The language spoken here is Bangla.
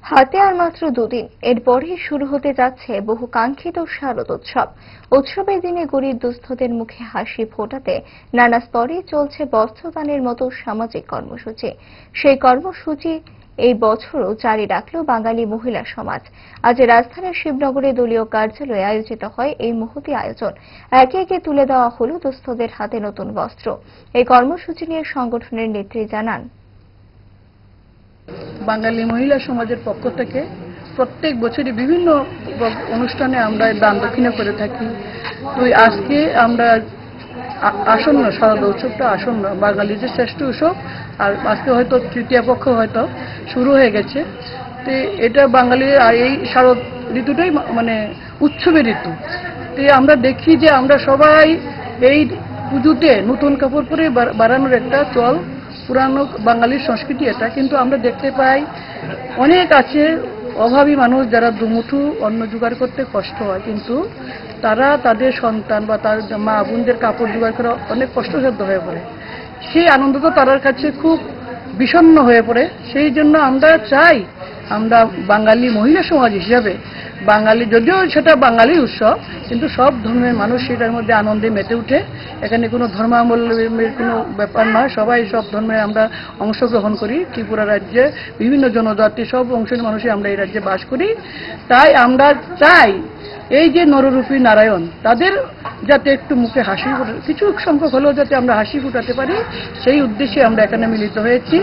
হাতে আর মাত্র দুদিন, এরপরই শুরু হতে যাচ্ছে বহু কাঙ্ক্ষিত শারদ উৎসব। উৎসবের দিনে গরিব দুস্থদের মুখে হাসি ফোটাতে নানা স্তরে চলছে বস্ত্রদানের মতো সামাজিক কর্মসূচি। সেই কর্মসূচি এই বছরও জারি রাখল বাঙালি মহিলা সমাজ। আজ রাজধানীর শিবনগরে দলীয় কার্যালয়ে আয়োজিত হয় এই মহতী আয়োজন। একে একে তুলে দেওয়া হলো দুস্থদের হাতে নতুন বস্ত্র। এই কর্মসূচি নিয়ে সংগঠনের নেত্রী জানান, বাঙালি মহিলা সমাজের পক্ষ থেকে প্রত্যেক বছরই বিভিন্ন অনুষ্ঠানে আমরা দান দক্ষিণা করে থাকি। তো আজকে আমরা আসন্ন শারদ উৎসবটা আসন্ন বাঙালিদের শ্রেষ্ঠ উৎসব, আর আজকে হয়তো তৃতীয় পক্ষ হয়তো শুরু হয়ে গেছে। তো এটা বাঙালির এই শারদ ঋতুটাই মানে উৎসবের ঋতু। তো আমরা দেখি যে আমরা সবাই এই পুজোতে নতুন কাপড় পরে বাড়ানোর একটা চল, পুরানো বাঙালির সংস্কৃতি এটা। কিন্তু আমরা দেখতে পাই অনেক আছে অভাবী মানুষ যারা দুমুঠো অন্ন জোগাড় করতে কষ্ট হয়, কিন্তু তারা তাদের সন্তান বা তার মা বোনদের কাপড় জোগাড় করা অনেক কষ্টসাধ্য হয়ে পড়ে। সেই আনন্দ তো তার কাছে খুব বিষণ্ণ হয়ে পড়ে। সেই জন্য আমরা চাই, আমরা বাঙালি মহিলা সমাজ হিসাবে, বাঙালি যদিও সেটা বাঙালি উৎসব, কিন্তু সব ধর্মের মানুষ সেটার মধ্যে আনন্দে মেতে উঠে। এখানে কোনো ধর্মাবলম্বীর কোনো ব্যাপার নয়, সবাই সব ধর্মে আমরা অংশগ্রহণ করি। ত্রিপুরা রাজ্যে বিভিন্ন জনজাতি সব অংশের মানুষই আমরা এই রাজ্যে বাস করি। তাই আমরা চাই এই যে নররূপী নারায়ণ, তাদের যাতে একটু মুখে হাসি, কিছু সংখ্যক হলেও যাতে আমরা হাসি ফুটাতে পারি, সেই উদ্দেশ্যে আমরা এখানে মিলিত হয়েছি।